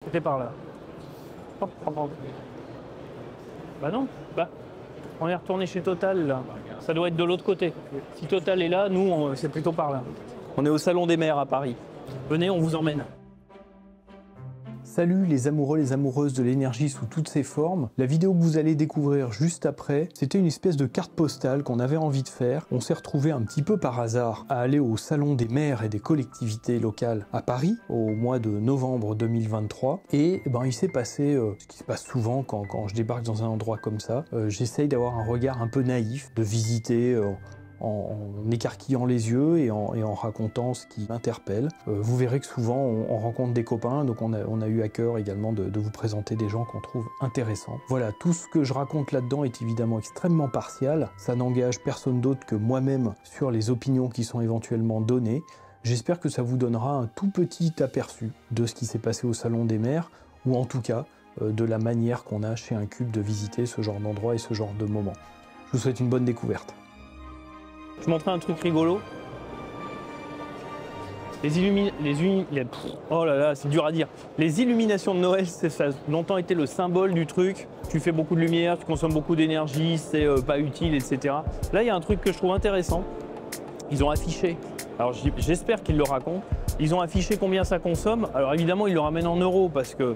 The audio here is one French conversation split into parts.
C'était par là. Oh, pardon. Bah non, bah on est retourné chez Total là. Ça doit être de l'autre côté. Si Total est là, nous c'est plutôt par là. On est au Salon des Mers à Paris. Venez, on vous emmène. Salut les amoureux, les amoureuses de l'énergie sous toutes ses formes. La vidéo que vous allez découvrir juste après, c'était une espèce de carte postale qu'on avait envie de faire. On s'est retrouvé un petit peu par hasard à aller au Salon des maires et des collectivités locales à Paris au mois de novembre 2023. Et ben, il s'est passé ce qui se passe souvent quand je débarque dans un endroit comme ça. J'essaye d'avoir un regard un peu naïf, de visiter en écarquillant les yeux et en racontant ce qui m'interpelle. Vous verrez que souvent on rencontre des copains, donc on a eu à cœur également de vous présenter des gens qu'on trouve intéressants. Voilà, tout ce que je raconte là-dedans est évidemment extrêmement partial, ça n'engage personne d'autre que moi-même sur les opinions qui sont éventuellement données. J'espère que ça vous donnera un tout petit aperçu de ce qui s'est passé au Salon des maires, ou en tout cas de la manière qu'on a chez Incube de visiter ce genre d'endroit et ce genre de moment. Je vous souhaite une bonne découverte. Je vous montrais un truc rigolo. Oh là là, c'est dur à dire. Les illuminations de Noël, ça a longtemps été le symbole du truc. Tu fais beaucoup de lumière, tu consommes beaucoup d'énergie, c'est pas utile, etc. Là, il y a un truc que je trouve intéressant. Ils ont affiché, alors j'espère qu'ils le racontent, ils ont affiché combien ça consomme. Alors évidemment, ils le ramènent en euros parce que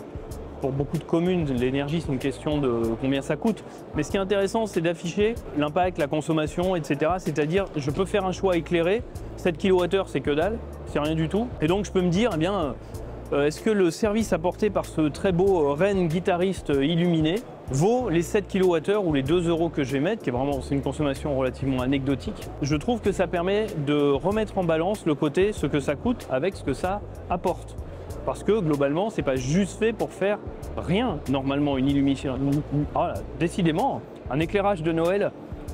pour beaucoup de communes, l'énergie, c'est une question de combien ça coûte. Mais ce qui est intéressant, c'est d'afficher l'impact, la consommation, etc. C'est-à-dire, je peux faire un choix éclairé. 7 kWh, c'est que dalle, c'est rien du tout. Et donc, je peux me dire, eh bien, est-ce que le service apporté par ce très beau Ren guitariste illuminé vaut les 7 kWh ou les 2 euros que je vais mettre, qui est vraiment, c'est une consommation relativement anecdotique. Je trouve que ça permet de remettre en balance le côté, ce que ça coûte avec ce que ça apporte. Parce que globalement, c'est pas juste fait pour faire rien. Normalement, une illumination, décidément, un éclairage de Noël,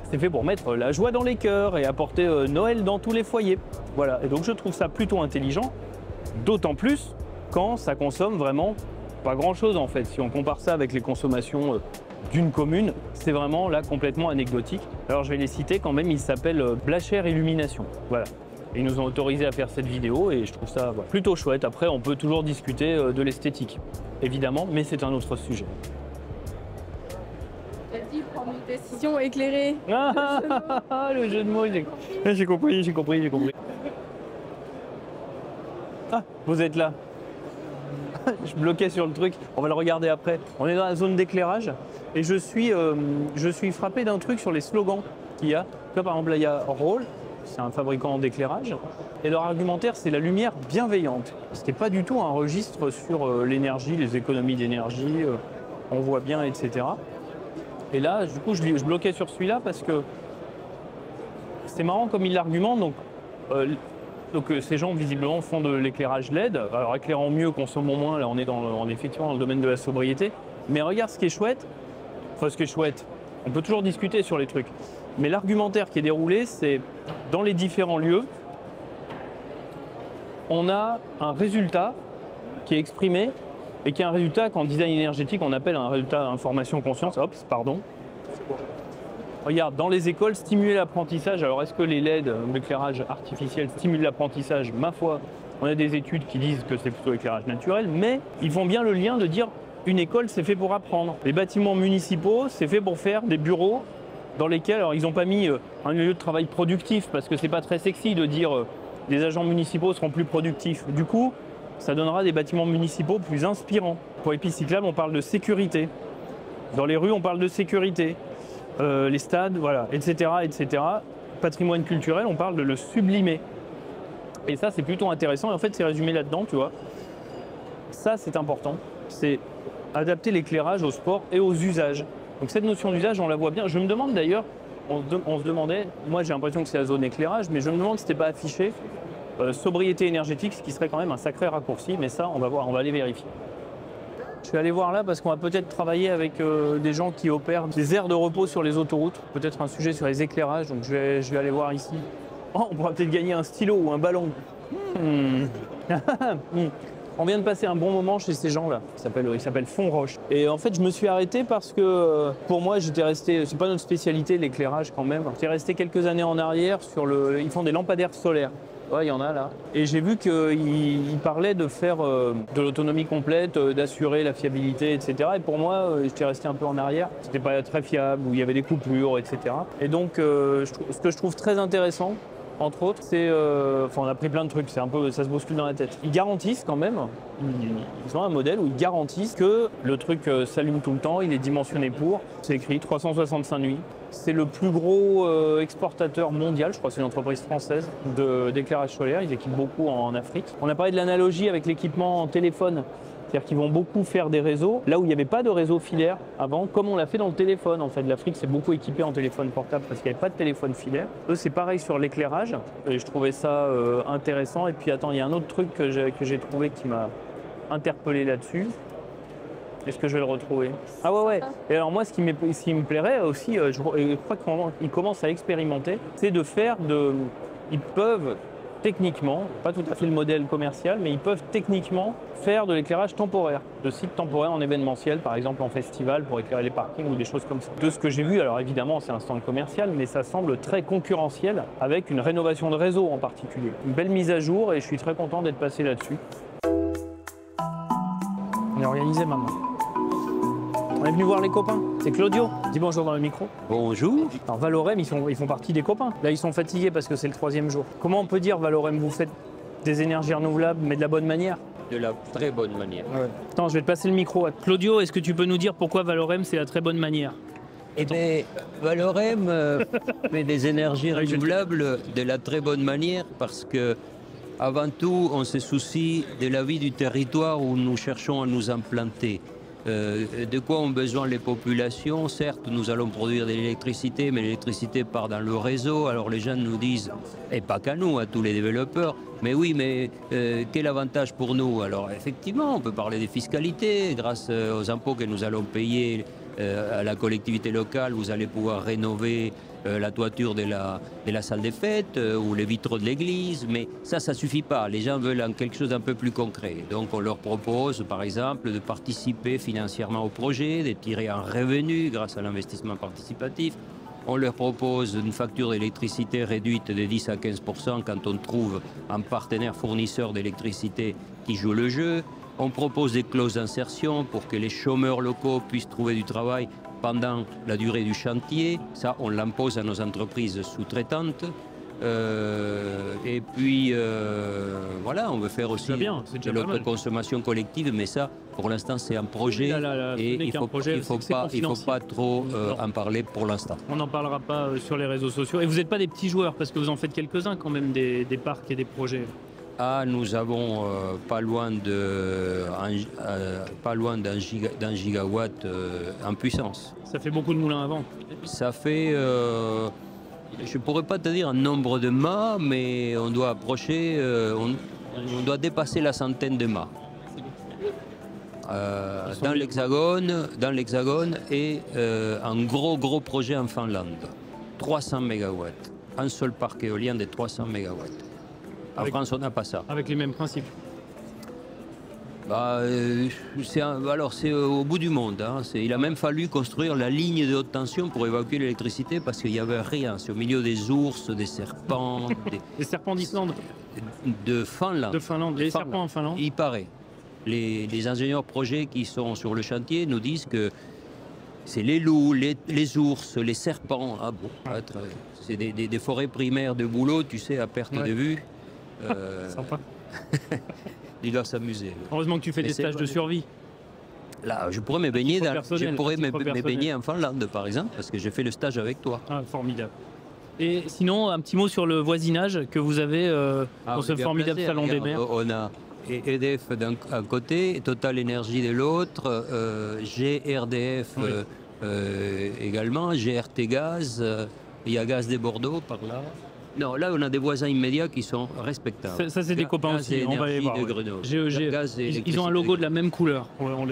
c'est fait pour mettre la joie dans les cœurs et apporter Noël dans tous les foyers. Voilà. Et donc je trouve ça plutôt intelligent, d'autant plus quand ça consomme vraiment pas grand-chose en fait. Si on compare ça avec les consommations d'une commune, c'est vraiment là complètement anecdotique. Alors je vais les citer quand même. Il s'appelle Blacher Illumination. Voilà. Ils nous ont autorisé à faire cette vidéo et je trouve ça plutôt chouette. Après, on peut toujours discuter de l'esthétique, évidemment, mais c'est un autre sujet. Tu as dit prendre une décision éclairée. Le jeu de mots, j'ai compris. Ah, vous êtes là. Je bloquais sur le truc, on va le regarder après. On est dans la zone d'éclairage et je suis frappé d'un truc sur les slogans qu'il y a. Là, par exemple, là, il y a Roll. C'est un fabricant d'éclairage, et leur argumentaire, c'est la lumière bienveillante. Ce n'est pas du tout un registre sur l'énergie, les économies d'énergie, on voit bien, etc. Et là, du coup, je bloquais sur celui-là parce que c'est marrant comme il l'argumente. Donc ces gens, visiblement, font de l'éclairage LED. Alors, éclairons mieux, consommons moins. Là, on est effectivement dans le domaine de la sobriété. Mais regarde ce qui est chouette. Enfin, ce qui est chouette, on peut toujours discuter sur les trucs. Mais l'argumentaire qui est déroulé, c'est dans les différents lieux, on a un résultat qui est exprimé et qui est un résultat qu'en design énergétique, on appelle un résultat information conscience. Hop, pardon. Regarde, dans les écoles, stimuler l'apprentissage. Alors, est-ce que les LED, l'éclairage artificiel, stimulent l'apprentissage? Ma foi, on a des études qui disent que c'est plutôt l'éclairage naturel, mais ils font bien le lien de dire une école, c'est fait pour apprendre. Les bâtiments municipaux, c'est fait pour faire des bureaux dans lesquels, alors ils n'ont pas mis un lieu de travail productif parce que c'est pas très sexy de dire les agents municipaux seront plus productifs. Du coup, ça donnera des bâtiments municipaux plus inspirants. Pour les pistes cyclables, on parle de sécurité. Dans les rues, on parle de sécurité. Les stades, voilà, etc., etc. Patrimoine culturel, on parle de le sublimer. Et ça, c'est plutôt intéressant. Et en fait, c'est résumé là-dedans, tu vois. Ça, c'est important. C'est adapter l'éclairage au sport et aux usages. Donc cette notion d'usage, on la voit bien. Je me demande d'ailleurs, on se demandait, moi j'ai l'impression que c'est la zone éclairage, mais je me demande si c'était pas affiché sobriété énergétique, ce qui serait quand même un sacré raccourci, mais ça on va voir, on va aller vérifier. Je vais aller voir là parce qu'on va peut-être travailler avec des gens qui opèrent des aires de repos sur les autoroutes, peut-être un sujet sur les éclairages, donc je vais aller voir ici. Oh, on pourra peut-être gagner un stylo ou un ballon. On vient de passer un bon moment chez ces gens-là. Il s'appelle Fond Roche. Et en fait, je me suis arrêté parce que pour moi, j'étais resté. C'est pas notre spécialité, l'éclairage quand même. J'étais resté quelques années en arrière sur le. Ils font des lampadaires solaires. Ouais, il y en a là. Et j'ai vu qu'il parlait de faire de l'autonomie complète, d'assurer la fiabilité, etc. Et pour moi, j'étais resté un peu en arrière. C'était pas très fiable, où il y avait des coupures, etc. Et donc, ce que je trouve très intéressant, entre autres, c'est... on a pris plein de trucs, c'est un peu, ça se bouscule dans la tête. Ils garantissent quand même, ils ont un modèle où ils garantissent que le truc s'allume tout le temps, il est dimensionné pour. C'est écrit 365 nuits. C'est le plus gros exportateur mondial, je crois que c'est une entreprise française d'éclairage solaire. Ils équipent beaucoup en Afrique. On a parlé de l'analogie avec l'équipement en téléphone. C'est-à-dire qu'ils vont beaucoup faire des réseaux, là où il n'y avait pas de réseau filaire avant, comme on l'a fait dans le téléphone. En fait, l'Afrique s'est beaucoup équipée en téléphone portable parce qu'il n'y avait pas de téléphone filaire. Eux, c'est pareil sur l'éclairage, et je trouvais ça intéressant. Et puis attends, il y a un autre truc que j'ai trouvé qui m'a interpellé là-dessus. Est-ce que je vais le retrouver? Ah ouais. Et alors moi, ce qui me plairait aussi, je crois qu'ils commencent à expérimenter, c'est de faire ils peuvent techniquement, pas tout à fait le modèle commercial, mais ils peuvent techniquement faire de l'éclairage temporaire, de sites temporaires en événementiel, par exemple en festival pour éclairer les parkings ou des choses comme ça. De ce que j'ai vu, alors évidemment c'est un stand commercial, mais ça semble très concurrentiel avec une rénovation de réseau en particulier. Une belle mise à jour et je suis très content d'être passé là-dessus. On est organisé maman. On est venu voir les copains. C'est Claudio. Dis bonjour dans le micro. Bonjour. Alors Valorem, ils font partie des copains. Là, ils sont fatigués parce que c'est le 3e jour. Comment on peut dire, Valorem, vous faites des énergies renouvelables, mais de la bonne manière? De la très bonne manière. Ouais. Attends, je vais te passer le micro. Claudio, est-ce que tu peux nous dire pourquoi Valorem, c'est la très bonne manière? Eh bien, Valorem met des énergies renouvelables de la très bonne manière parce que, avant tout, on se soucie de la vie du territoire où nous cherchons à nous implanter. De quoi ont besoin les populations? Certes, nous allons produire de l'électricité, mais l'électricité part dans le réseau. Alors les gens nous disent, et pas qu'à nous, à tous les développeurs, mais oui, mais quel avantage pour nous? Alors effectivement, on peut parler des fiscalités. Grâce aux impôts que nous allons payer à la collectivité locale, vous allez pouvoir rénover la toiture de la salle des fêtes ou les vitraux de l'église, mais ça suffit pas. Les gens veulent quelque chose d'un peu plus concret. Donc on leur propose, par exemple, de participer financièrement au projet, de tirer un revenu grâce à l'investissement participatif. On leur propose une facture d'électricité réduite de 10 à 15% quand on trouve un partenaire fournisseur d'électricité qui joue le jeu. On propose des clauses d'insertion pour que les chômeurs locaux puissent trouver du travail pendant la durée du chantier. Ça, on l'impose à nos entreprises sous-traitantes. Et puis, voilà, on veut faire aussi de l'autoconsommation collective, mais ça, pour l'instant, c'est un projet. Et il ne faut pas trop en parler pour l'instant. On n'en parlera pas sur les réseaux sociaux. Et vous n'êtes pas des petits joueurs, parce que vous en faites quelques-uns quand même, des parcs et des projets. Ah, nous avons pas loin d'un gigawatt en puissance. Ça fait beaucoup de moulins à vent. Ça fait, je ne pourrais pas te dire un nombre de mâts, mais on doit approcher, on doit dépasser la centaine de mâts. Dans l'Hexagone et un gros projet en Finlande. 300 MW. Un seul parc éolien de 300 MW. En France, on n'a pas ça. Avec les mêmes principes. C'est au bout du monde. Hein. Il a même fallu construire la ligne de haute tension pour évacuer l'électricité parce qu'il n'y avait rien. C'est au milieu des ours, des serpents. Les serpents d'Islande. De Finlande. De Finlande. Les serpents en Finlande. Il paraît. Les ingénieurs projets qui sont sur le chantier nous disent que c'est les loups, les ours, les serpents. Ah bon, c'est des forêts primaires de bouleau, tu sais, à perte de vue. Sympa. Il doit s'amuser. Heureusement que tu fais des stages de survie. Là, je pourrais me baigner en Finlande, par exemple, parce que j'ai fait le stage avec toi. Ah, formidable. Et sinon, un petit mot sur le voisinage que vous avez dans ce formidable salon des mers. On a EDF d'un côté, Total Énergie de l'autre, GRDF également, GRT Gaz, il y a Gaz des Bordeaux par là. Non, là, on a des voisins immédiats qui sont respectables. Ça c'est des copains aussi, on va aller voir. Ils ont un logo de la même couleur. On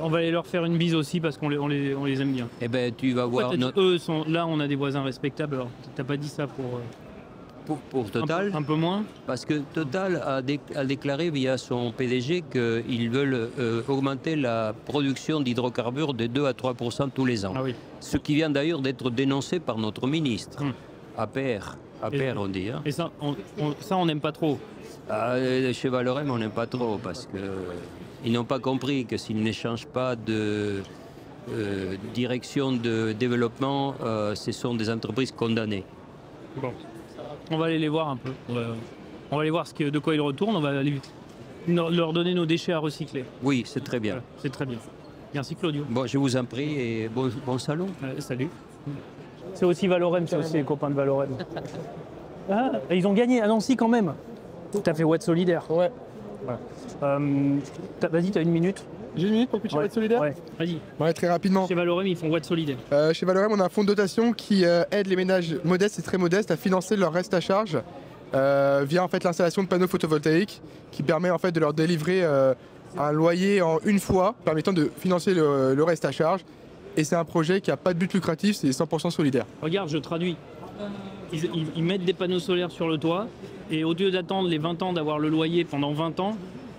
va aller leur faire une bise aussi parce qu'on les aime bien. Eh ben, tu vas voir. Eux sont là, on a des voisins respectables. Alors, t'as pas dit ça pour Total, un peu moins. Parce que Total a déclaré via son PDG qu'ils veulent augmenter la production d'hydrocarbures de 2 à 3% tous les ans. Ah oui. Ce qui vient d'ailleurs d'être dénoncé par notre ministre. APR. À pair, on dit. Hein. Et ça, on n'aime pas trop. Chez Valorem, on n'aime pas trop parce qu'ils n'ont pas compris que s'ils n'échangent pas de direction de développement, ce sont des entreprises condamnées. Bon. On va aller les voir un peu. On va aller voir de quoi ils retournent. On va aller leur donner nos déchets à recycler. Oui, c'est très bien. Voilà, c'est très bien. Merci Claudio. Bon, je vous en prie et bon salon. Salut. C'est aussi Valorem, c'est aussi les copains de Valorem. Ah, ils ont gagné à Nancy quand même. T'as fait Watt Solidaire. Ouais. Voilà. Vas-y, t'as une minute. J'ai une minute pour pitcher Watt Solidaire. Ouais, vas-y. Ouais, très rapidement. Chez Valorem, ils font Watt Solidaire. Chez Valorem, on a un fonds de dotation qui aide les ménages modestes et très modestes à financer leur reste à charge via en fait l'installation de panneaux photovoltaïques qui permet en fait de leur délivrer un loyer en une fois, permettant de financer le reste à charge. Et c'est un projet qui n'a pas de but lucratif, c'est 100% solidaire. Regarde, je traduis. Ils mettent des panneaux solaires sur le toit et au lieu d'attendre les 20 ans d'avoir le loyer pendant 20 ans,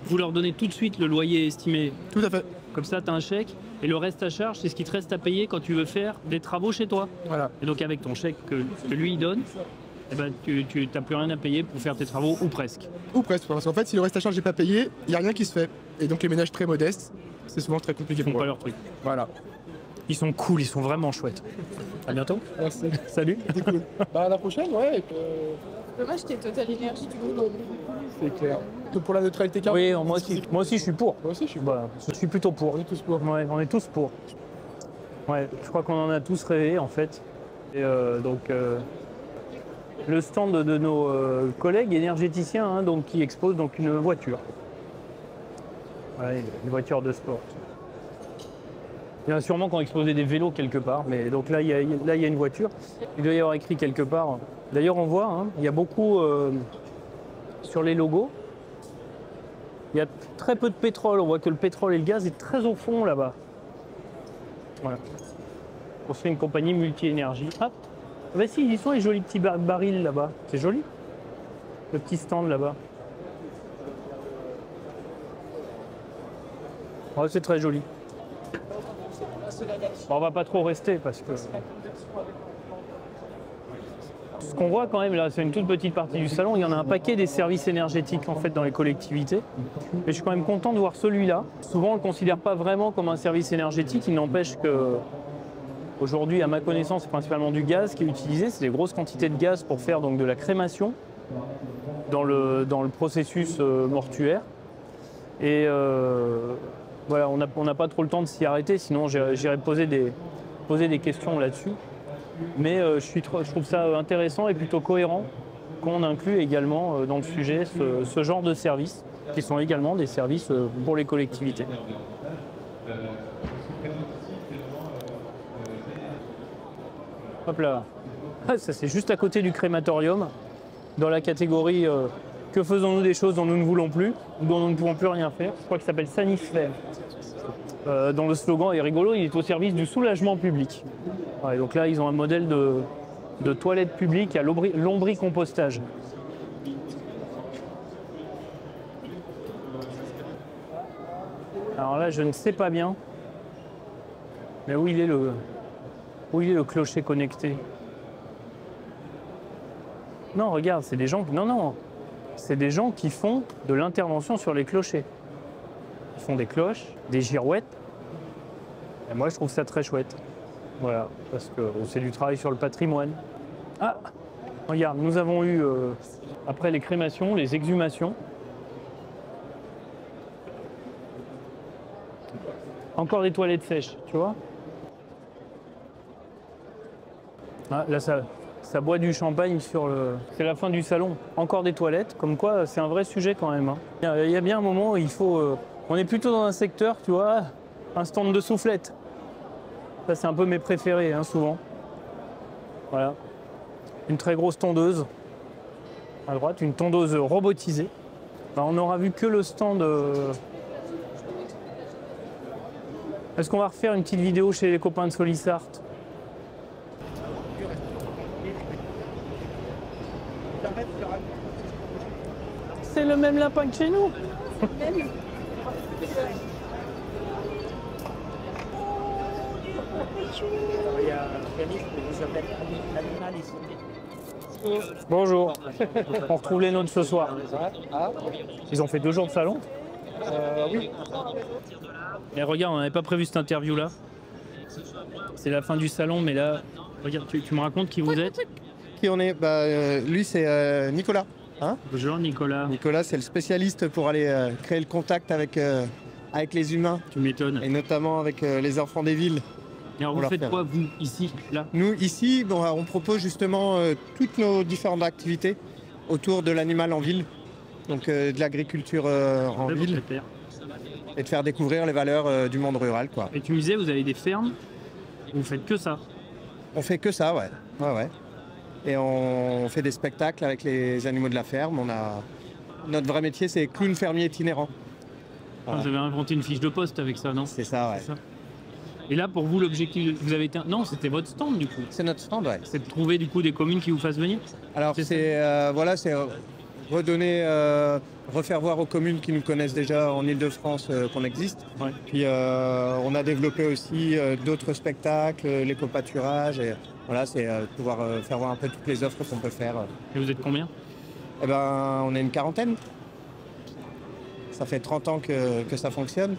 vous leur donnez tout de suite le loyer estimé. Tout à fait. Comme ça, tu as un chèque et le reste à charge, c'est ce qui te reste à payer quand tu veux faire des travaux chez toi. Voilà. Et donc avec ton chèque que lui il donne, eh ben, tu n'as plus rien à payer pour faire tes travaux ou presque. Ou presque, parce qu'en fait, si le reste à charge n'est pas payé, il n'y a rien qui se fait. Et donc les ménages très modestes, c'est souvent très compliqué Ils font pour pas eux. leur truc. Voilà. Ils sont cool, ils sont vraiment chouettes. À bientôt. Merci. Salut. C'est cool. Bah à la prochaine, ouais. Dommage, t'es Total Énergie du coup. C'est clair. Que pour la neutralité carbone. Oui, moi aussi je suis pour. Moi aussi, je suis Bah, je suis plutôt pour. On est tous pour. Ouais, on est tous pour. Ouais, je crois qu'on en a tous rêvé en fait. Et donc le stand de nos collègues énergéticiens hein, donc, qui exposent donc une voiture. Ouais, une voiture de sport. Il y en a sûrement qui ont exposé des vélos quelque part, mais donc là il y a une voiture. Il doit y avoir écrit quelque part. D'ailleurs on voit, hein, il y a beaucoup sur les logos. Il y a très peu de pétrole, on voit que le pétrole et le gaz est très au fond là-bas. Voilà. On se fait une compagnie multi-énergie. Ah, bah si, ils sont les jolis petits barils là-bas. C'est joli. Le petit stand là-bas. Ouais, c'est très joli. Bon, on va pas trop rester parce que... Ce qu'on voit quand même là, c'est une toute petite partie du salon. Il y en a un paquet des services énergétiques en fait dans les collectivités. Mais je suis quand même content de voir celui-là. Souvent on ne le considère pas vraiment comme un service énergétique. Il n'empêche que aujourd'hui, à ma connaissance, c'est principalement du gaz qui est utilisé. C'est des grosses quantités de gaz pour faire donc de la crémation dans le processus mortuaire. Et voilà, on n'a pas trop le temps de s'y arrêter. Sinon, j'irai poser des questions là-dessus. Mais je trouve ça intéressant et plutôt cohérent qu'on inclut également dans le sujet ce genre de services qui sont également des services pour les collectivités. Hop là, ça c'est juste à côté du crématorium, dans la catégorie que faisons-nous des choses dont nous ne voulons plus, dont nous ne pouvons plus rien faire. Je crois qu'il s'appelle Sanisphère. Dont le slogan est rigolo, il est au service du soulagement public. Ouais, donc là, ils ont un modèle de toilette publique à lombricompostage. Alors là, je ne sais pas bien, mais où il est le clocher connecté? Non, regarde, c'est des gens c'est des gens qui font de l'intervention sur les clochers. Ils font des cloches, des girouettes. Et moi, je trouve ça très chouette. Voilà, parce que c'est du travail sur le patrimoine. Ah, regarde, nous avons eu, après les crémations, les exhumations. Encore des toilettes sèches, tu vois. Ah, là, ça boit du champagne sur le... C'est la fin du salon. Encore des toilettes, comme quoi c'est un vrai sujet quand même. Hein. Il y a bien un moment où il faut... on est plutôt dans un secteur, tu vois, un stand de soufflettes. Ça, c'est un peu mes préférés, hein, souvent. Voilà. Une très grosse tondeuse. À droite, une tondeuse robotisée. Ben, on n'aura vu que le stand... Est-ce qu'on va refaire une petite vidéo chez les copains de Solissart? C'est le même lapin que chez nous. Il y a un pianiste qui s'appelle Animal ici. Bonjour. On retrouve les nôtres ce soir. Ils ont fait 2 jours de salon? Oui. Et regarde, on n'avait pas prévu cette interview-là. C'est la fin du salon, mais là, regarde, tu me racontes qui vous êtes? Qui on est? Lui, c'est Nicolas. Hein? Bonjour Nicolas. Nicolas, c'est le spécialiste pour aller créer le contact avec les humains, Tu m'étonnes. et notamment avec les enfants des villes. Et alors on vous leur faites fait- quoi, vous, ici, là? Nous, ici, on propose justement toutes nos différentes activités autour de l'animal en ville, donc de l'agriculture en Très ville, propriétaire. et de faire découvrir les valeurs du monde rural, quoi. Et tu me disais, vous avez des fermes, vous faites que ça. On fait que ça, ouais. Ouais. Et on fait des spectacles avec les animaux de la ferme. Notre vrai métier, c'est clown fermier itinérant. Voilà. Vous avez inventé une fiche de poste avec ça, non? C'est ça, ouais. C'est ça. Et là, pour vous, l'objectif, vous avez été... Non, c'était votre stand, du coup. C'est notre stand, ouais. C'est de trouver, du coup, des communes qui vous fassent venir? Alors C'est c'est redonner, refaire voir aux communes qui nous connaissent déjà en Ile-de-France qu'on existe. Ouais. Puis on a développé aussi d'autres spectacles, l'éco-pâturage. Et voilà, c'est pouvoir faire voir un peu toutes les offres qu'on peut faire. Et vous êtes combien? Eh ben, on est une quarantaine. Ça fait 30 ans que ça fonctionne.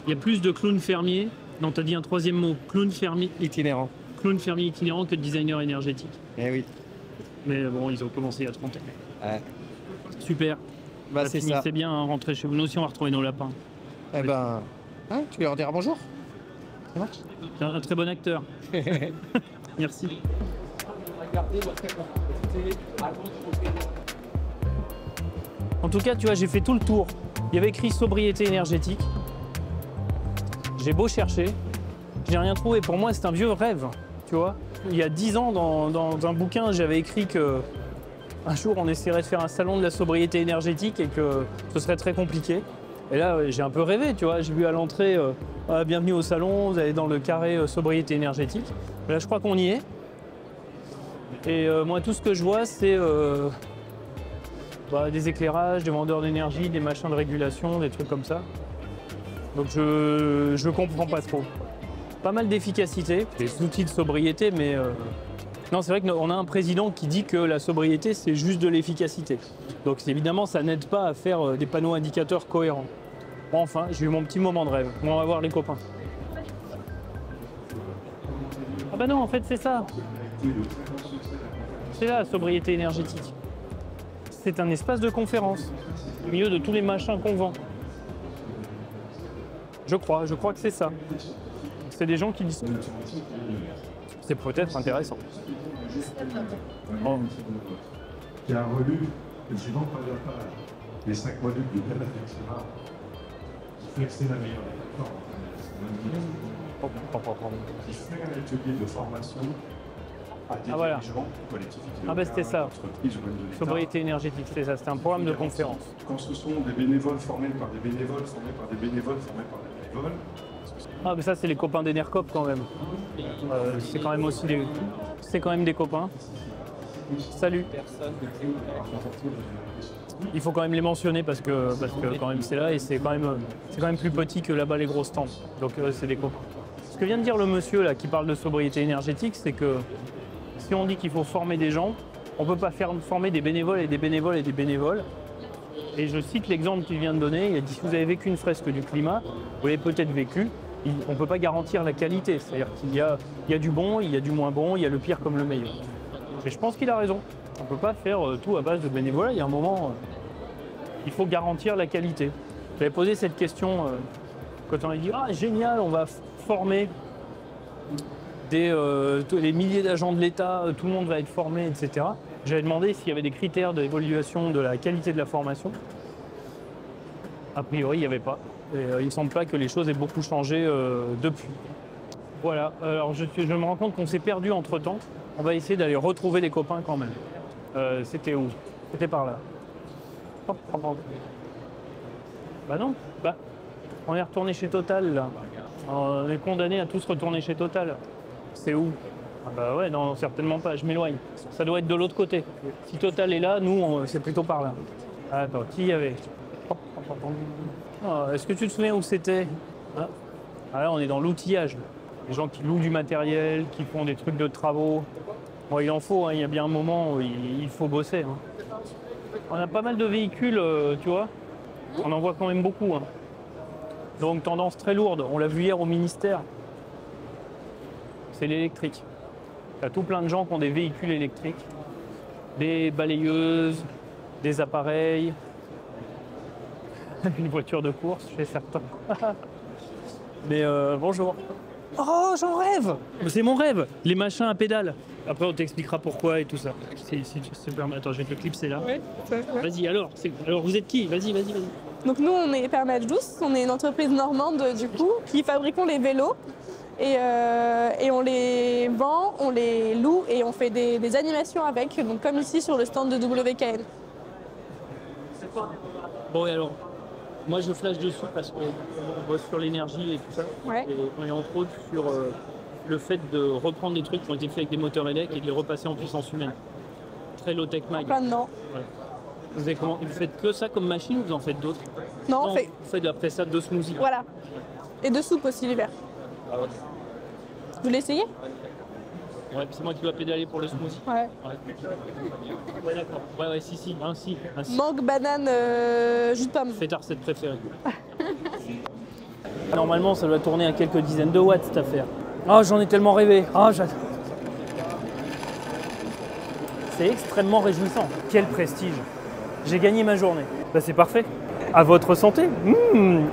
Il y a plus de clowns fermiers, non, t'as dit un 3e mot, clown fermier Itinérant. itinérant que de designers énergétiques. Eh oui. Mais bon, ils ont commencé il y a 30 ans. Ouais. Super. Bah, c'est ça. C'est bien, hein, rentrer chez vous. Nous aussi, on va retrouver nos lapins. Eh ben, hein, tu leur diras bonjour. Ça marche? C'est un très bon acteur. Merci. En tout cas, tu vois, j'ai fait tout le tour. Il y avait écrit sobriété énergétique. J'ai beau chercher, j'ai rien trouvé. Pour moi, c'est un vieux rêve, tu vois. Il y a 10 ans, dans un bouquin, j'avais écrit que un jour, on essaierait de faire un salon de la sobriété énergétique et que ce serait très compliqué. Et là, j'ai un peu rêvé, tu vois. J'ai vu à l'entrée, bienvenue au salon, vous allez dans le carré sobriété énergétique. Et là, je crois qu'on y est. Et moi, tout ce que je vois, c'est des éclairages, des vendeurs d'énergie, des machins de régulation, des trucs comme ça. Donc je comprends pas trop. Pas mal d'efficacité, des outils de sobriété, mais non, c'est vrai qu'on a un président qui dit que la sobriété, c'est juste de l'efficacité. Donc évidemment, ça n'aide pas à faire des panneaux indicateurs cohérents. Bon, enfin, j'ai eu mon petit moment de rêve. Bon, on va voir les copains. Ah bah non, en fait, c'est ça. C'est là, la sobriété énergétique. C'est un espace de conférence, au milieu de tous les machins qu'on vend. Je crois que c'est ça. C'est des gens qui discutent. C'est peut-être intéressant. Bon. Qui a relu le suivant première page, les 5 modules du Bel Affectiva, qui fait que c'est la meilleure plateforme. Qui fait un atelier de formation à des voilà. dirigeants, collectivités C'était ça. entreprises ou même de l'État. Sobriété énergétique, c'est ça. C'était un programme de conférence. Quand ce sont des bénévoles formés par des bénévoles, formés par des bénévoles, formés par des bénévoles, Ah, mais ça, c'est les copains d'Enercop quand même. C'est quand même aussi des... C'est quand même des copains. Salut. Il faut quand même les mentionner parce que quand même c'est là et c'est quand même plus petit que là-bas les gros stands. Donc c'est des copains. Ce que vient de dire le monsieur là qui parle de sobriété énergétique, c'est que si on dit qu'il faut former des gens, on ne peut pas faire former des bénévoles et des bénévoles et des bénévoles. Et je cite l'exemple qu'il vient de donner, il a dit si vous avez vécu une fresque du climat, vous l'avez peut-être vécu, on ne peut pas garantir la qualité. C'est-à-dire qu'il y a du bon, il y a du moins bon, il y a le pire comme le meilleur. Et je pense qu'il a raison. On ne peut pas faire tout à base de bénévolat. Il y a un moment, il faut garantir la qualité. J'avais posé cette question quand on a dit « Ah, génial, on va former les milliers d'agents de l'État, tout le monde va être formé, etc. » J'avais demandé s'il y avait des critères d'évaluation de la qualité de la formation. A priori, il n'y avait pas. Et, il ne semble pas que les choses aient beaucoup changé depuis. Voilà. Alors, je me rends compte qu'on s'est perdu entre-temps. On va essayer d'aller retrouver les copains quand même. C'était où? C'était par là. Bah non. Bah, on est retourné chez Total, là. On est condamné à tous retourner chez Total. C'est où? Ah bah ouais, non, certainement pas. Je m'éloigne. Ça doit être de l'autre côté. Si Total est là, nous, c'est plutôt par là. Attends, qui y avait? Est-ce que tu te souviens où c'était? Ah là, on est dans l'outillage. Les gens qui louent du matériel, qui font des trucs de travaux. Bon, il en faut, hein, il y a bien un moment où il faut bosser. Hein. On a pas mal de véhicules, tu vois. On en voit quand même beaucoup. Hein. Donc tendance très lourde. On l'a vu hier au ministère. C'est l'électrique. Il y a tout plein de gens qui ont des véhicules électriques. Des balayeuses, des appareils. Une voiture de course chez certains. Mais bonjour. Oh, j'en rêve! C'est mon rêve, les machins à pédales. Après, on t'expliquera pourquoi et tout ça. Attends, je vais te le clipser là. Ouais, Vas-y, alors, vous êtes qui? Vas-y. Donc nous, on est Permage Douce, on est une entreprise normande du coup qui fabriquons les vélos et on les vend, on les loue et on fait des animations avec, donc comme ici sur le stand de WKN. Bon, et alors, moi je flash dessus parce qu'on bosse sur l'énergie et tout ça. Ouais. Et entre autres sur le fait de reprendre des trucs qui ont été faits avec des moteurs électriques et de les repasser en puissance humaine. Très low-tech mag. Plein dedans. Ouais. Vous faites que ça comme machine ou vous en faites d'autres? Non, on fait. Vous faites de la pressade de smoothie. Voilà. Et de soupe aussi l'hiver. Ah ouais. Vous voulez essayer? Ouais, c'est moi qui dois pédaler pour le smoothie. Ouais. Ouais, d'accord. Ouais, si. Ainsi. Mangue, banane, jus de pomme. C'est ta recette préférée. Normalement, ça doit tourner à quelques dizaines de watts cette affaire. Oh, j'en ai tellement rêvé. Oh, j'adore. C'est extrêmement réjouissant. Quel prestige. J'ai gagné ma journée. Bah, c'est parfait. À votre santé.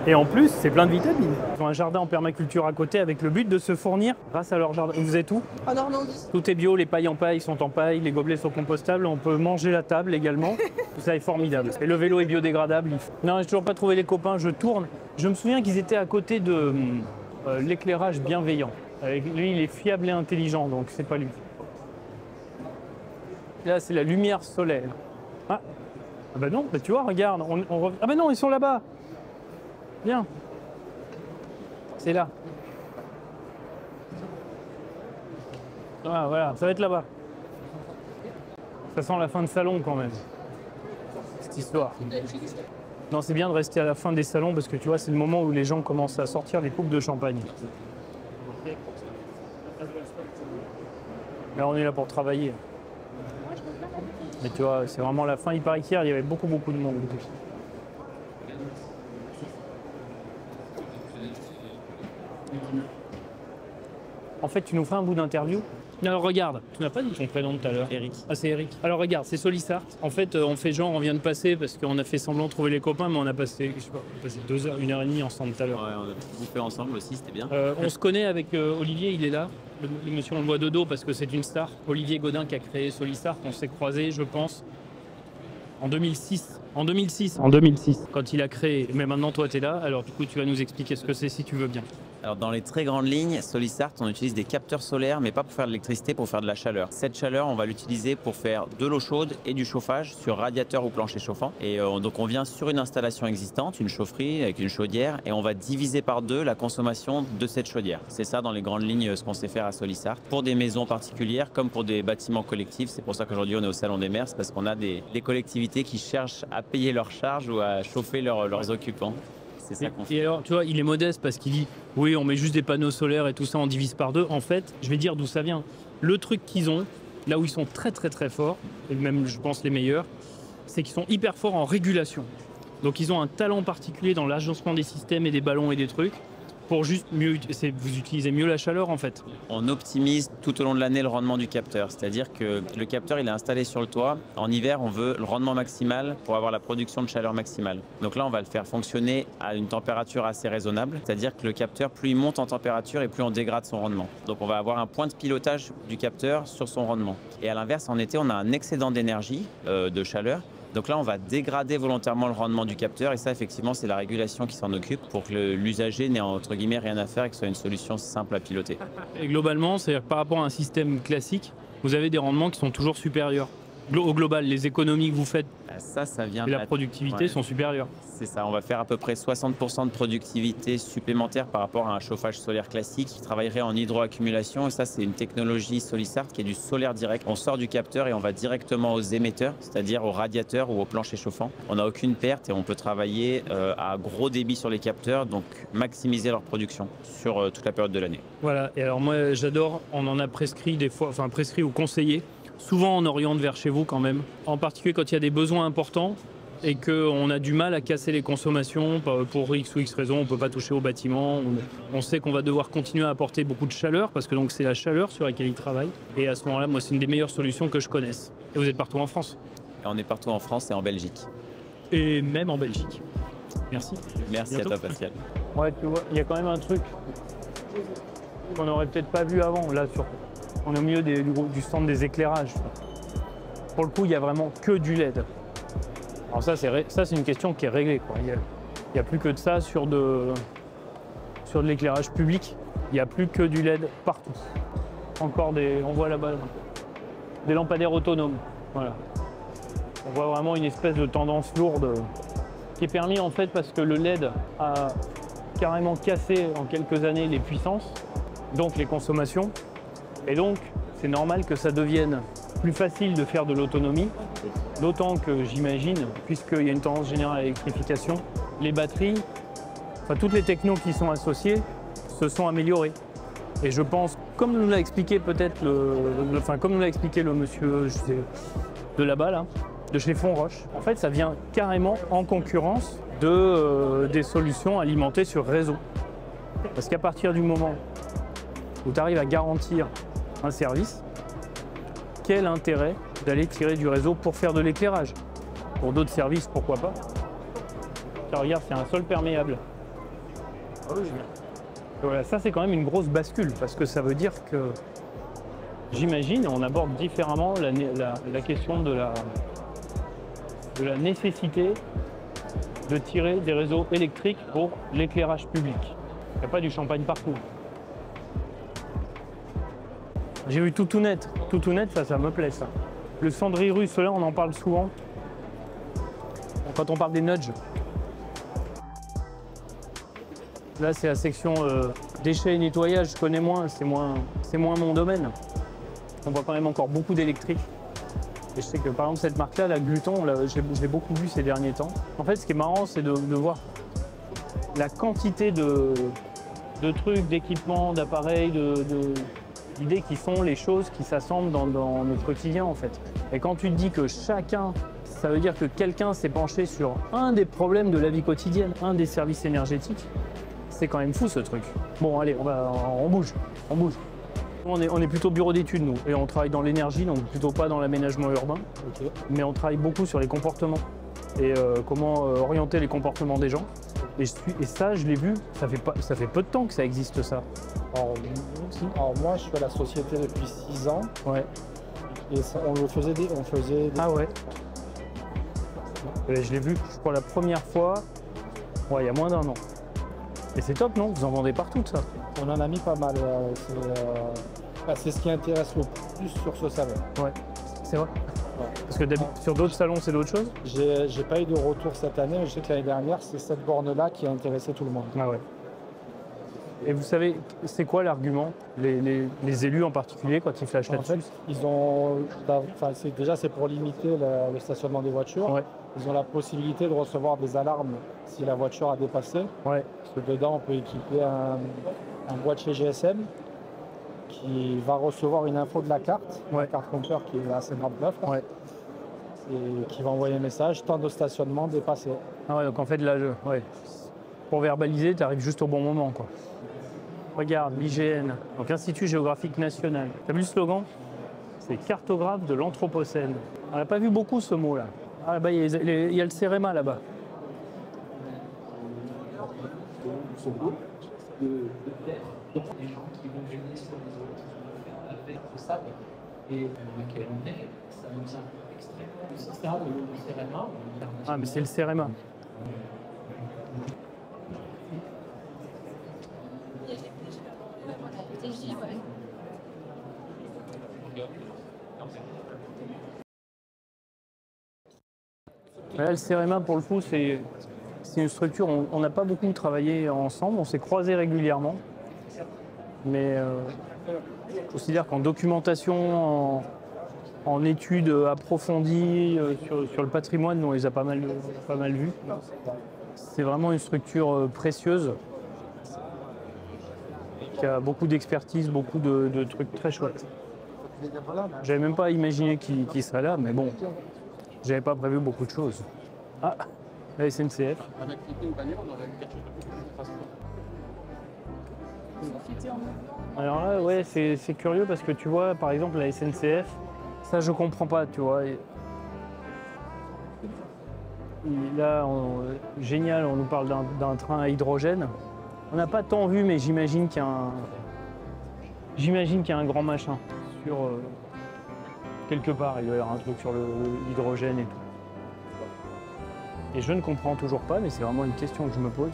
Et en plus, c'est plein de vitamines. Ils ont un jardin en permaculture à côté avec le but de se fournir grâce à leur jardin. Vous êtes où? En Normandie. Tout est bio, les pailles en paille sont en paille, les gobelets sont compostables, on peut manger la table également. Tout ça est formidable. Et le vélo est biodégradable. Non, j'ai toujours pas trouvé les copains, je tourne. Je me souviens qu'ils étaient à côté de l'éclairage bienveillant. Lui, il est fiable et intelligent, donc c'est pas lui. Là, c'est la lumière solaire. Ah bah non, bah tu vois, regarde. Ah bah non, ils sont là-bas. Viens. C'est là. Ah voilà, ça va être là-bas. Ça sent la fin de salon quand même, cette histoire. Non, c'est bien de rester à la fin des salons parce que tu vois, c'est le moment où les gens commencent à sortir les coupes de champagne. Là, on est là pour travailler. Mais tu vois, c'est vraiment la fin. Il paraît qu'hier, il y avait beaucoup de monde. En fait, tu nous feras un bout d'interview. Alors regarde, tu n'as pas dit ton prénom tout à l'heure. Eric. Ah, c'est Eric. Alors regarde, c'est Solistart. En fait, on fait genre, on vient de passer parce qu'on a fait semblant de trouver les copains, mais on a passé, je sais pas, on a passé 2 heures, 1h30 ensemble tout à l'heure. Ouais, on a bouffé ensemble aussi, c'était bien. On se connaît avec Olivier, il est là. Le monsieur, on le voit de dos parce que c'est une star. Olivier Godin qui a créé Solistart. On s'est croisés, je pense, en 2006. En 2006, quand il a créé. Mais maintenant, toi, tu es là. Alors, du coup, tu vas nous expliquer ce que c'est si tu veux bien. Alors dans les très grandes lignes, Solistart, on utilise des capteurs solaires, mais pas pour faire de l'électricité, pour faire de la chaleur. Cette chaleur, on va l'utiliser pour faire de l'eau chaude et du chauffage sur radiateur ou plancher chauffant. Et donc on vient sur une installation existante, une chaufferie avec une chaudière, et on va diviser par 2 la consommation de cette chaudière. C'est ça dans les grandes lignes ce qu'on sait faire à Solistart. Pour des maisons particulières comme pour des bâtiments collectifs, c'est pour ça qu'aujourd'hui on est au Salon des Maires, c'est parce qu'on a des collectivités qui cherchent à payer leurs charges ou à chauffer leurs occupants. C'est ça qu'on fait. Et alors, tu vois, il est modeste parce qu'il dit oui, on met juste des panneaux solaires et tout ça, on divise par 2. En fait, je vais dire d'où ça vient. Le truc qu'ils ont, là où ils sont très forts, et même je pense les meilleurs, c'est qu'ils sont hyper forts en régulation. Donc ils ont un talent particulier dans l'agencement des systèmes et des ballons et des trucs pour juste mieux, vous utilisez mieux la chaleur en fait. On optimise tout au long de l'année le rendement du capteur, c'est-à-dire que le capteur il est installé sur le toit. En hiver, on veut le rendement maximal pour avoir la production de chaleur maximale. Donc là, on va le faire fonctionner à une température assez raisonnable, c'est-à-dire que le capteur, plus il monte en température et plus on dégrade son rendement. Donc on va avoir un point de pilotage du capteur sur son rendement. Et à l'inverse, en été, on a un excédent d'énergie, de chaleur. Donc là, on va dégrader volontairement le rendement du capteur et ça, effectivement, c'est la régulation qui s'en occupe pour que l'usager n'ait entre guillemets rien à faire et que ce soit une solution simple à piloter. Et globalement, c'est-à-dire que par rapport à un système classique, vous avez des rendements qui sont toujours supérieurs. Au global, les économies que vous faites Ça vient et de la productivité sont supérieures. C'est ça, on va faire à peu près 60% de productivité supplémentaire par rapport à un chauffage solaire classique qui travaillerait en hydroaccumulation. Et ça, c'est une technologie Solisart qui est du solaire direct. On sort du capteur et on va directement aux émetteurs, c'est-à-dire aux radiateurs ou aux planchers chauffants. On n'a aucune perte et on peut travailler à gros débit sur les capteurs, donc maximiser leur production sur toute la période de l'année. Voilà, et alors moi j'adore, on en a prescrit des fois, enfin prescrit ou conseillé. Souvent on oriente vers chez vous quand même, en particulier quand il y a des besoins importants et qu'on a du mal à casser les consommations pour X ou X raisons, on ne peut pas toucher au bâtiment, on sait qu'on va devoir continuer à apporter beaucoup de chaleur parce que donc c'est la chaleur sur laquelle ils travaillent. Et à ce moment-là, moi c'est une des meilleures solutions que je connaisse. Et vous êtes partout en France? Et on est partout en France et en Belgique. Et même en Belgique. Merci. Merci à toi Pascal. Ouais, tu vois, il y a quand même un truc qu'on n'aurait peut-être pas vu avant. Là, on est au milieu du stand des éclairages. Pour le coup, il n'y a vraiment que du LED. Alors ça, c'est une question qui est réglée, quoi. Il n'y a plus que de ça sur de l'éclairage public. Il n'y a plus que du LED partout. Encore on voit là-bas des lampadaires autonomes. Voilà. On voit vraiment une espèce de tendance lourde qui est permis en fait parce que le LED a carrément cassé en quelques années les puissances, donc les consommations. Et donc, c'est normal que ça devienne plus facile de faire de l'autonomie, d'autant que j'imagine, puisqu'il y a une tendance générale à l'électrification, les batteries, enfin toutes les technos qui sont associées, se sont améliorées. Et je pense, comme nous l'a expliqué peut-être comme nous l'a expliqué le monsieur de là-bas, là, de chez Fonroche, en fait, ça vient carrément en concurrence des solutions alimentées sur réseau. Parce qu'à partir du moment où tu arrives à garantir un service, quel intérêt d'aller tirer du réseau pour faire de l'éclairage? Pour d'autres services, pourquoi pas? Car regarde, c'est un sol perméable. Ah oui. Voilà, ça c'est quand même une grosse bascule, parce que ça veut dire que, j'imagine, on aborde différemment la question de la nécessité de tirer des réseaux électriques pour l'éclairage public. Il n'y a pas du champagne partout. J'ai vu tout net. Tout net, ça me plaît, ça. Le cendrier russe, là, on en parle souvent. Quand on parle des nudges. Là, c'est la section déchets et nettoyage. Je connais moins, c'est moins mon domaine. On voit quand même encore beaucoup d'électrique. Et je sais que, par exemple, cette marque-là, la Gluton, je l'ai beaucoup vue ces derniers temps. En fait, ce qui est marrant, c'est de voir la quantité de trucs, d'équipements, d'appareils, d'idées qui font les choses qui s'assemblent dans notre quotidien en fait. Et quand tu te dis que chacun, ça veut dire que quelqu'un s'est penché sur un des problèmes de la vie quotidienne, un des services énergétiques, c'est quand même fou ce truc. Bon allez, on bouge. On est plutôt bureau d'études nous, et on travaille dans l'énergie, donc plutôt pas dans l'aménagement urbain, okay. Mais on travaille beaucoup sur les comportements et comment orienter les comportements des gens. Et ça, je l'ai vu, ça fait peu de temps que ça existe ça. Alors moi, je suis à la société depuis 6 ans. Ouais. Et ça, on faisait des... Ah ouais. Et je l'ai vu pour la première fois, ouais, il y a moins d'1 an. Et c'est top, non? Vous en vendez partout de ça? On en a mis pas mal. C'est ce qui intéresse le plus sur ce salon. Ouais, c'est vrai. Ouais. Parce que sur d'autres salons, c'est d'autres choses? J'ai pas eu de retour cette année, mais je sais que l'année dernière, c'est cette borne-là qui a intéressé tout le monde. Ah ouais. Et vous savez, c'est quoi l'argument, les élus en particulier, quand ils flashent là-dessus? En fait, ils ont... déjà, c'est pour limiter le stationnement des voitures. Ouais. Ils ont la possibilité de recevoir des alarmes si la voiture a dépassé. Ouais. Parce que dedans, on peut équiper un boîtier GSM qui va recevoir une info de la carte, ouais. La carte compteur qui est à 59, ouais. Et qui va envoyer un message, temps de stationnement dépassé. Ah ouais, donc en fait, là, ouais. Pour verbaliser, tu arrives juste au bon moment, quoi. Regarde, l'IGN, donc Institut géographique national. T'as vu le slogan? C'est cartographe de l'Anthropocène. On n'a pas vu beaucoup ce mot-là. Ah, là-bas, il y a le CEREMA, là-bas. Ah, mais c'est le CEREMA. Là, le CEREMA, pour le coup, c'est une structure, on n'a pas beaucoup travaillé ensemble, on s'est croisés régulièrement. Mais je considère qu'en documentation, en études approfondies sur le patrimoine, on les a pas mal vus. C'est vraiment une structure précieuse qui a beaucoup d'expertise, beaucoup de trucs très chouettes. J'avais même pas imaginé qu'il serait là, mais bon, j'avais pas prévu beaucoup de choses. Ah, la SNCF. Alors là, ouais, c'est curieux parce que tu vois, par exemple, la SNCF, ça je comprends pas, tu vois. Et là, génial, on nous parle d'un train à hydrogène. On n'a pas tant vu, mais j'imagine qu'il y a un grand machin sur quelque part. Il doit y avoir un truc sur l'hydrogène et tout. Et je ne comprends toujours pas, mais c'est vraiment une question que je me pose.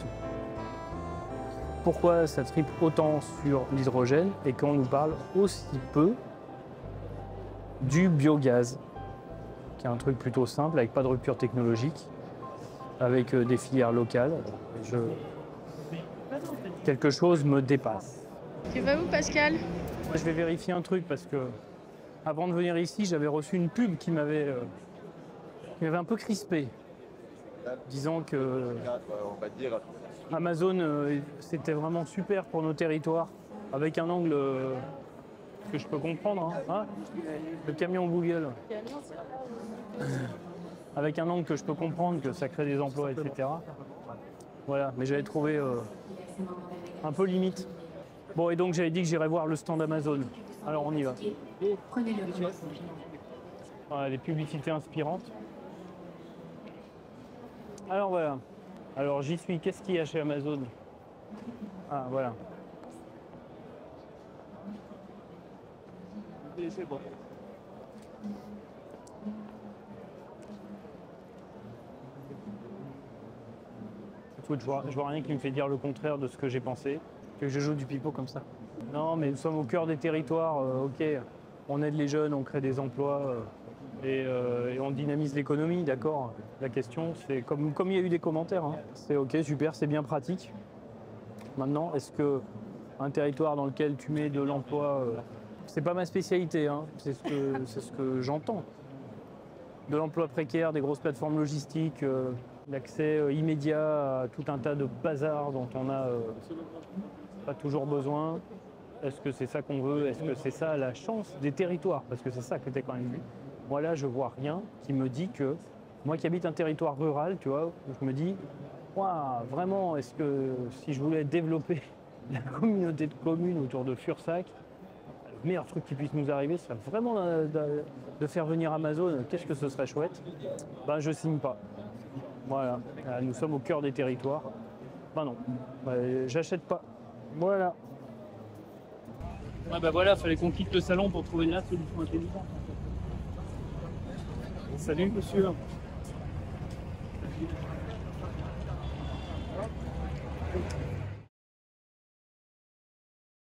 Pourquoi ça tripe autant sur l'hydrogène et qu'on nous parle aussi peu du biogaz, qui est un truc plutôt simple, avec pas de rupture technologique, avec des filières locales. Quelque chose me dépasse. Tu vas où, Pascal? Je vais vérifier un truc parce que avant de venir ici, j'avais reçu une pub qui m'avait un peu crispé, disant que Amazon c'était vraiment super pour nos territoires, avec un angle que je peux comprendre. Hein. Le camion Google. Avec un angle que je peux comprendre, que ça crée des emplois, etc. Voilà, mais j'avais trouvé un peu limite. Bon, et donc j'avais dit que j'irais voir le stand Amazon. Alors on y va. Voilà, les publicités inspirantes. Alors voilà. Alors j'y suis. Qu'est-ce qu'il y a chez Amazon? Ah, voilà. C'est bon. Écoute, je vois rien qui me fait dire le contraire de ce que j'ai pensé. Que je joue du pipeau comme ça. Non, mais nous sommes au cœur des territoires. Ok, on aide les jeunes, on crée des emplois et on dynamise l'économie, d'accord. La question, c'est comme il y a eu des commentaires, hein, c'est ok, super, c'est bien pratique. Maintenant, est-ce que un territoire dans lequel tu mets de l'emploi, c'est pas ma spécialité, hein, c'est ce que j'entends. De l'emploi précaire, des grosses plateformes logistiques, l'accès immédiat à tout un tas de bazar dont on a pas toujours besoin. Est-ce que c'est ça qu'on veut? Est-ce que c'est ça la chance des territoires? Parce que c'est ça que t'es quand même vu. Moi là, je vois rien qui me dit que, moi qui habite un territoire rural, tu vois, je me dis, waouh, vraiment, est-ce que si je voulais développer la communauté de communes autour de Fursac, le meilleur truc qui puisse nous arriver, ce serait vraiment de faire venir Amazon. Qu'est-ce que ce serait chouette? Ben, je signe pas. Voilà, nous sommes au cœur des territoires. Ben non, j'achète pas. Voilà. Ouais, ben voilà, fallait qu'on quitte le salon pour trouver la solution intelligente. Salut monsieur.